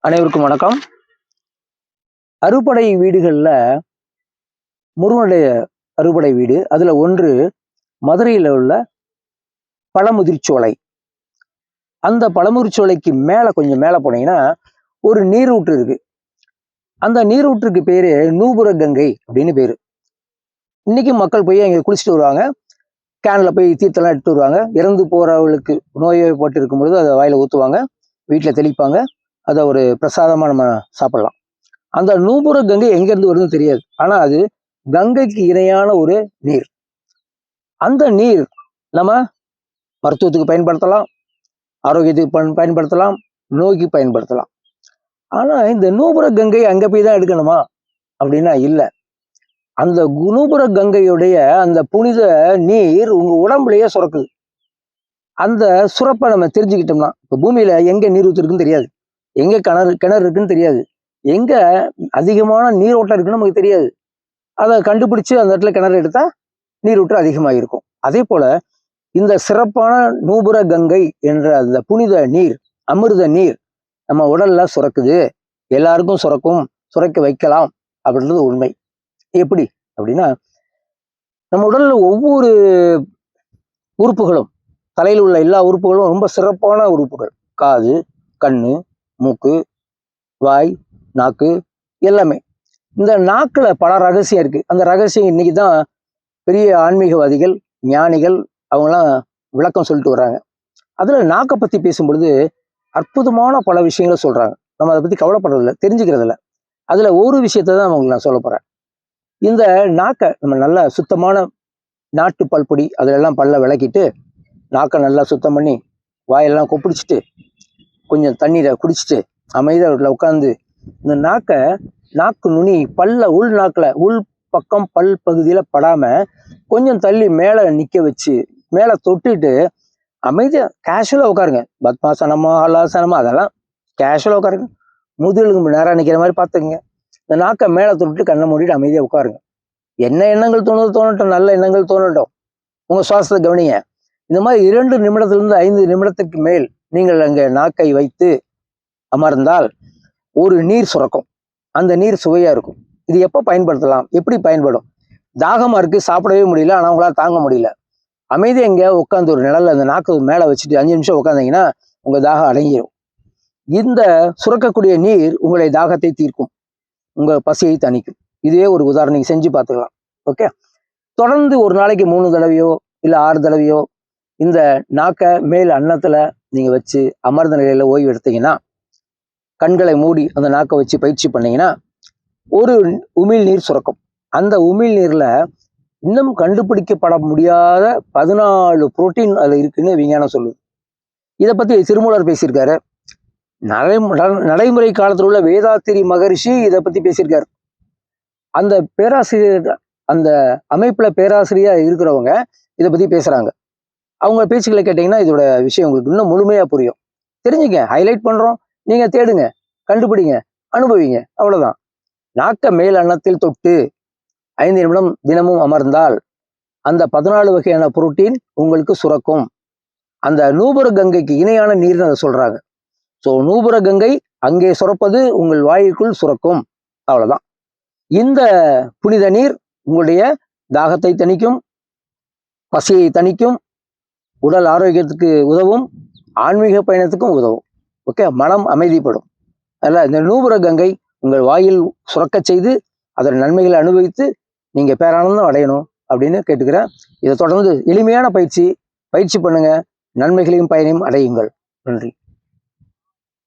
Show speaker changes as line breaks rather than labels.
அனைவருக்கும் வணக்கம். அறுபடை வீடுகளில் முருகனுடைய அறுபடை வீடு அதில் ஒன்று மதுரையில் உள்ள பழமுதிர்ச்சோலை. அந்த பழமுதிர்ச்சோலைக்கு கொஞ்சம் மேலே போனீங்கன்னா ஒரு நீரூற்று இருக்கு. அந்த நீரூற்றுக்கு பேரு நூபுர கங்கை அப்படின்னு பேரு. இன்னைக்கு மக்கள் போய் அங்கே குளிச்சுட்டு வருவாங்க. கேனில் போய் தீர்த்தெல்லாம் எடுத்து வருவாங்க. இறந்து போறவர்களுக்கு நோய்வாய்ப்பட்டு இருக்கும்பொழுது அதை வாயில ஊற்றுவாங்க, வீட்டில் தெளிப்பாங்க. அதை ஒரு பிரசாதமாக நம்ம சாப்பிடலாம். அந்த நூபுர கங்கை எங்கேருந்து வருதுன்னு தெரியாது. ஆனால் அது கங்கைக்கு இணையான ஒரு நீர். அந்த நீர் நம்ம மருத்துவத்துக்கு பயன்படுத்தலாம், ஆரோக்கியத்துக்கு பயன்படுத்தலாம், நோய்க்கு பயன்படுத்தலாம். ஆனால் இந்த நூபுர கங்கை அங்கே போய் தான் எடுக்கணுமா அப்படின்னா இல்லை. அந்த நூபுர கங்கையுடைய அந்த புனித நீர் உங்க உடம்புலயே சுரக்குது. அந்த சுரப்பை நம்ம தெரிஞ்சுக்கிட்டோம்னா, இப்போ பூமியில எங்க நீர் ஊற்று இருக்குன்னு தெரியாது, எங்க கிணறு இருக்குன்னு தெரியாது, எங்க அதிகமான நீரோட்டம் இருக்குன்னு நமக்கு தெரியாது. அதை கண்டுபிடிச்சு அந்த இடத்துல கிணறு எடுத்தா நீரூற்று அதிகமாக இருக்கும். அதே போல இந்த சிறப்பான நூபுர கங்கை என்ற அந்த புனித நீர், அமிர்த நீர் நம்ம உடல்ல சுரக்குது. எல்லாருக்கும் சுரக்க வைக்கலாம் அப்படின்றது உண்மை. எப்படி அப்படின்னா, நம்ம உடல்ல ஒவ்வொரு உறுப்புகளும், தலையில் உள்ள எல்லா உறுப்புகளும் ரொம்ப சிறப்பான உறுப்புகள். காது, கண்ணு, மூக்கு, வாய், நாக்கு எல்லாமே. இந்த நாக்குல பல ரகசியம் இருக்கு. அந்த ரகசியம் இன்னைக்கு தான் பெரிய ஆன்மீகவாதிகள், ஞானிகள் அவங்கெல்லாம் விளக்கம் சொல்லிட்டு வர்றாங்க. அதுல நாக்கை பத்தி பேசும் பொழுது அற்புதமான பல விஷயங்களை சொல்றாங்க. நம்ம அதை பத்தி கவலைப்படுறதில்ல, தெரிஞ்சுக்கிறதில்ல. அதுல ஒரு விஷயத்த தான் உங்களுக்கு நான் சொல்ல போறேன். இந்த நாக்கை நம்ம நல்லா சுத்தமான நாட்டு பல்பொடி அதிலெல்லாம் பல்ல விளக்கிட்டு, நாக்கை நல்லா சுத்தம் பண்ணி வாயெல்லாம் கொப்பிடிச்சிட்டு கொஞ்சம் தண்ணீரை குடிச்சிட்டு அமைதியாக உட்காந்து இந்த நாக்கு நுனி உள் நாக்கில் உள் பக்கம் பல் பகுதியில் படாமல் கொஞ்சம் தள்ளி மேலே நிற்க வச்சு மேலே தொட்டுட்டு அமைதியாக கேஷுவலாக உட்காருங்க. பத்மாசனமா ஹலாசனமா அதெல்லாம் கேஷுவலாக உட்காருங்க. முதுகுக்கு நேராக நிற்கிற மாதிரி பார்த்துக்குங்க. இந்த நாக்கை மேலே தொட்டுட்டு கண்ணை மூடிட்டு அமைதியாக உட்காருங்க. என்ன எண்ணங்கள் தோணட்டும், நல்ல எண்ணங்கள் தோணட்டும். உங்கள் சுவாசத்தை கவனிங்க. இந்த மாதிரி 2 நிமிடத்திலிருந்து 5 நிமிடத்துக்கு மேல் நீங்கள் அங்கே நாக்கை வைத்து அமர்ந்தால் ஒரு நீர் சுரக்கும். அந்த நீர் சுவையா இருக்கும். இது எப்போ பயன்படுத்தலாம், எப்படி பயன்படும்? தாகமா இருக்கு, சாப்பிடவே முடியல, ஆனால் உங்களால் தாங்க முடியல. அமைதியாக எங்கேயாவது உட்காந்து ஒரு நிழல்ல அந்த நாக்கு மேலே வச்சுட்டு 5 நிமிஷம் உட்காந்தீங்கன்னா உங்க தாகம் அடங்கிடும். இந்த சுரக்கக்கூடிய நீர் உங்களுடைய தாகத்தை தீர்க்கும், உங்க பசியை தணிக்கும். இதே ஒரு உதாரணம் நீங்க செஞ்சு பார்த்துக்கலாம். ஓகே, தொடர்ந்து ஒரு நாளைக்கு 3 தடவையோ இல்லை 6 தடவையோ இந்த நாக்கை மேல் அன்னத்துல நீங்க வச்சு அமர்ந்த நிலையில ஓய்வு எடுத்தீங்கன்னா, கண்களை மூடி அந்த நாக்கை வச்சு பயிற்சி பண்ணீங்கன்னா ஒரு உமிழ் நீர் சுரக்கும். அந்த உமிழ் நீர்ல இன்னும் கண்டுபிடிக்கப்பட முடியாத 14 புரோட்டீன் அதுல இருக்குன்னு விஞ்ஞானம் சொல்லுது. இதை பத்தி திருமூலர் பேசியிருக்காரு. நடைமுறை காலத்தில் உள்ள வேதாத்திரி மகரிஷி இதை பத்தி பேசியிருக்காரு. அந்த பேராசிரியர், அந்த அமைப்புல பேராசிரியா இருக்கிறவங்க இதை பத்தி பேசுறாங்க. அவங்க பேச்சுக்களை கேட்டீங்கன்னா இதோட விஷயம் உங்களுக்கு இன்னும் முழுமையா புரியும். தெரிஞ்சுங்க, ஹைலைட் பண்றோம், நீங்க தேடுங்க, கண்டுபிடிங்க, அனுபவிங்க, அவ்வளவுதான். நாக்க மேல் அன்னத்தில் தொட்டு 5 நிமிடம் தினமும் அமர்ந்தால் அந்த 14 வகையான புரோட்டீன் உங்களுக்கு சுரக்கும். அந்த நூபுர கங்கைக்கு இணையான நீர்னு அதை சொல்றாங்க. ஸோ நூபுர கங்கை அங்கே சுரப்பது உங்கள் வாயுக்குள் சுரக்கும், அவ்வளவுதான். இந்த புனித நீர் உங்களுடைய தாகத்தை தணிக்கும், பசியை தணிக்கும், உடல் ஆரோக்கியத்துக்கு உதவும், ஆன்மீக பயணத்துக்கும் உதவும். ஓகே, மனம் அமைதிப்படும். அதில் இந்த நூபுர கங்கை உங்கள் வாயில் சுரக்க செய்து அதன் நன்மைகளை அனுபவித்து நீங்க பேரானந்தம் அடையணும் அப்படின்னு கேட்டுக்கிறேன். இதை தொடர்ந்து எளிமையான பயிற்சி பண்ணுங்க, நன்மைகளையும் பயனையும் அடையுங்கள். நன்றி.